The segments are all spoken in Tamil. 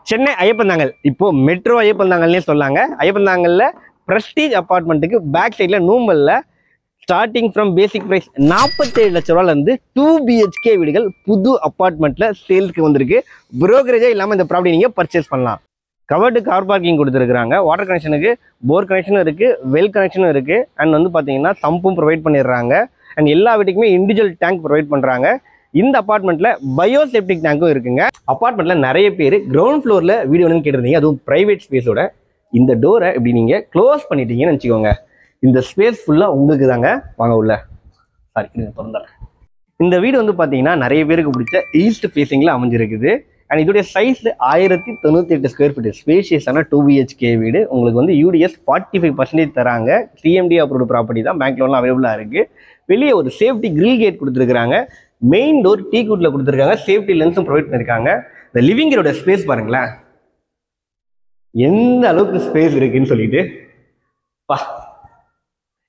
சென்னை ஐயப்பந்தாங்கல் இப்போ மெட்ரோ ஐயப்பந்தாங்கல்னே சொல்லாங்க. ஐயப்பந்தாங்கல்ல பிரஸ்டீஜ் அப்பார்ட்மெண்ட்டுக்கு பேக் சைடில் நூம்பல்ல ஸ்டார்டிங் ஃப்ரம் பேசிக் ப்ரைஸ் 47 லட்ச ரூபாயிலேருந்து 2 BHK வீடுகள் புது அப்பார்ட்மெண்ட்டில் சேல்ஸ்க்கு வந்திருக்கு. புரோக்கரேஜே இல்லாமல் இந்த ப்ராப்பர்ட்டி நீங்கள் பர்ச்சேஸ் பண்ணலாம். கவர்டு கார் பார்க்கிங் கொடுத்துருக்காங்க. வாட்டர் கனெக்ஷனுக்கு போர் கனெக்ஷனும் இருக்குது, வெல் கனெக்ஷனும் இருக்குது. அண்ட் வந்து பார்த்தீங்கன்னா சம்பும் ப்ரொவைட் பண்ணிடுறாங்க. அண்ட் எல்லா வீட்டுக்குமே இண்டிவிஜுவல் டேங்க் ப்ரொவைட் பண்ணுறாங்க. இந்த அப்பார்ட்மெண்ட்டில் பயோசெப்டிக் டேங்க்கும் இருக்குங்க. அப்பார்ட்மெண்ட்டில் நிறைய பேர் கிரவுண்ட் ஃப்ளோரில் வீடு வேணும்னு கேட்டிருந்தீங்க, அதுவும் ப்ரைவேட் ஸ்பேஸோட. இந்த டோரை இப்படி நீங்கள் க்ளோஸ் பண்ணிட்டீங்கன்னு வச்சுக்கோங்க, இந்த ஸ்பேஸ் ஃபுல்லாக உங்களுக்கு தாங்க. வாங்க உள்ள. சாரி திறந்துறேன். இந்த வீடு வந்து பார்த்தீங்கன்னா நிறைய பேருக்கு பிடிச்ச ஈஸ்ட் ஃபேஸிங்கில் அமைஞ்சிருக்குது. அண்ட் இதோடைய சைஸ் 1098 ஸ்கொயர் ஃபீட் ஸ்பேஷியஸான 2 BHK வீடு. உங்களுக்கு வந்து UDS 45% தராங்க. CMD அப்ரூவ்டு ப்ராப்பர்ட்டி தான், பேங்க் லோன்லாம் அவைலபிளாக இருக்குது. வெளியே ஒரு சேஃப்டி கிரில் கேட் கொடுத்துருக்காங்க. மெயின் டோர் டீ குட்ல கொடுத்துருக்காங்க. சேஃப்டி லென்ஸும் ப்ரொவைட் பண்ணியிருக்காங்க. இந்த லிவிங் ஏரியோட ஸ்பேஸ் பாருங்களேன், எந்த அளவுக்கு ஸ்பேஸ் இருக்குன்னு சொல்லிட்டு.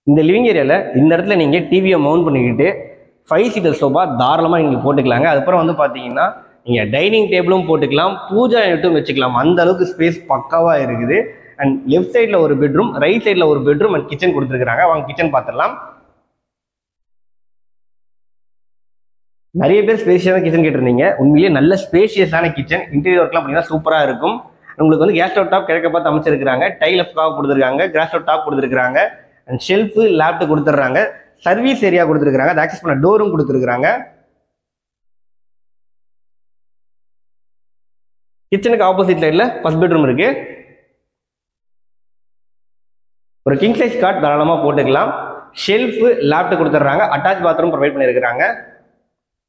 இந்த லிவிங் ஏரியாவில் இந்த இடத்துல நீங்கள் டிவியை மவுண்ட் பண்ணிக்கிட்டு 5 சீட்டர் சோஃபா தாராளமாக நீங்கள் போட்டுக்கலாங்க. அதுக்கப்புறம் வந்து பார்த்தீங்கன்னா நீங்கள் டைனிங் டேபிளும் போட்டுக்கலாம், பூஜா யூனிட்டும் வச்சுக்கலாம். அந்த அளவுக்கு ஸ்பேஸ் பக்காவாக இருக்குது. அண்ட் லெஃப்ட் சைடில் ஒரு பெட்ரூம், ரைட் சைடில் ஒரு பெட்ரூம் அண்ட் கிச்சன் கொடுத்துருக்காங்க. வாங்க கிச்சன் பார்த்துடலாம். நிறைய பேர் ஸ்பேஷியஸான கிச்சன் கேட்டிருந்தீங்க. உண்மையிலேயே நல்ல ஸ்பேஷியஸான கிச்சன். இன்டீரியர் ஒர்க்லாம் பார்த்தீங்கன்னா சூப்பராக இருக்கும். உங்களுக்கு வந்து கேஸ் ஸ்டவ் டாப் கிழக்க பார்த்து அமைச்சிருக்காங்க. டைல் ஸ்டாப் கொடுத்துருக்காங்க, கிராஸ் ஸ்டவ் டாப் கொடுத்துருக்காங்க. அண்ட் ஷெல்ஃபு லேப்டாப் கொடுத்துட்றாங்க. சர்வீஸ் ஏரியா கொடுத்துருக்காங்க. அதை ஆக்சஸ் பண்ண டோரும் கொடுத்துருக்காங்க. கிச்சனுக்கு ஆப்போசிட் சைடில் ஃபர்ஸ்ட் பெட்ரூம் இருக்கு. ஒரு கிங் சைஸ் காட் தாராளமாக போட்டுக்கலாம். ஷெல்ஃபு லேப்டாப் கொடுத்துட்றாங்க. அட்டாச் பாத்ரூம் ப்ரொவைட் பண்ணியிருக்கிறாங்க.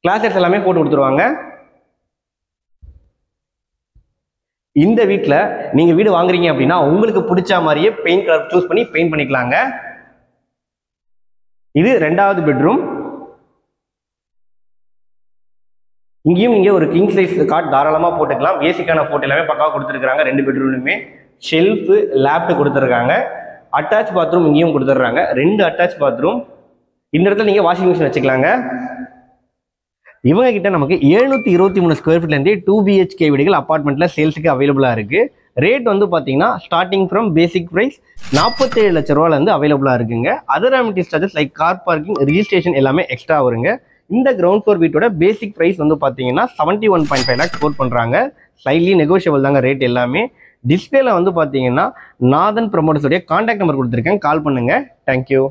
கிளாஸஸ் எல்லாமே போட்டு கொடுத்துருவாங்க. இந்த வீட்டில் நீங்கள் வீடு வாங்குறீங்க அப்படின்னா உங்களுக்கு பிடிச்ச மாதிரியே பெயிண்ட் கலர் சூஸ் பண்ணி பெயிண்ட் பண்ணிக்கலாங்க. இது 2வது பெட்ரூம். இங்கேயும் நீங்கள் ஒரு கிங் சைஸ் காட் தாராளமாக போட்டுக்கலாம். ஏசிக்கான போட்டோ எல்லாமே பக்காவாக கொடுத்துருக்காங்க. 2 பெட்ரூம்லுமே ஷெல்ஃபு லேப்டாப் கொடுத்துருக்காங்க. அட்டாச் பாத்ரூம் இங்கேயும் கொடுத்துட்றாங்க. 2 அட்டாச் பாத்ரூம். இந்த இடத்துல நீங்கள் வாஷிங் மிஷின் வச்சுக்கலாங்க. இவங்க கிட்ட நமக்கு 723 ஸ்கொயர் ஃபீட்லேருந்தே 2 BHK வீடுகள் அப்பார்ட்மெண்ட்டில் சேல்ஸுக்கு அவைலபிளாக இருக்குது. ரேட் வந்து பார்த்தீங்கன்னா ஸ்டார்டிங் ஃப்ரம் பேசிக் ப்ரைஸ் 47 லட்ச ரூபாயிலேருந்து அவைலபிளாக இருக்குங்க. Other amenities charges like car parking, registration எல்லாமே எக்ஸ்ட்ரா வருங்க. இந்த கிரவுண்ட் ஃப்ளோர் வீட்டோட பேசிக் ப்ரைஸ் வந்து பார்த்தீங்கன்னா 71.5 lakhs கோட் பண்ணுறாங்க. ஸ்லைட்லி நெகோஷியபிள் தாங்க ரேட் எல்லாமே. டிஸ்பிளேல வந்து பார்த்தீங்கன்னா நாதன் ப்ரமோட்டர்ஸோடைய கான்டாக்ட் நம்பர் கொடுத்துருக்கேன், கால் பண்ணுங்கள். தேங்க்யூ.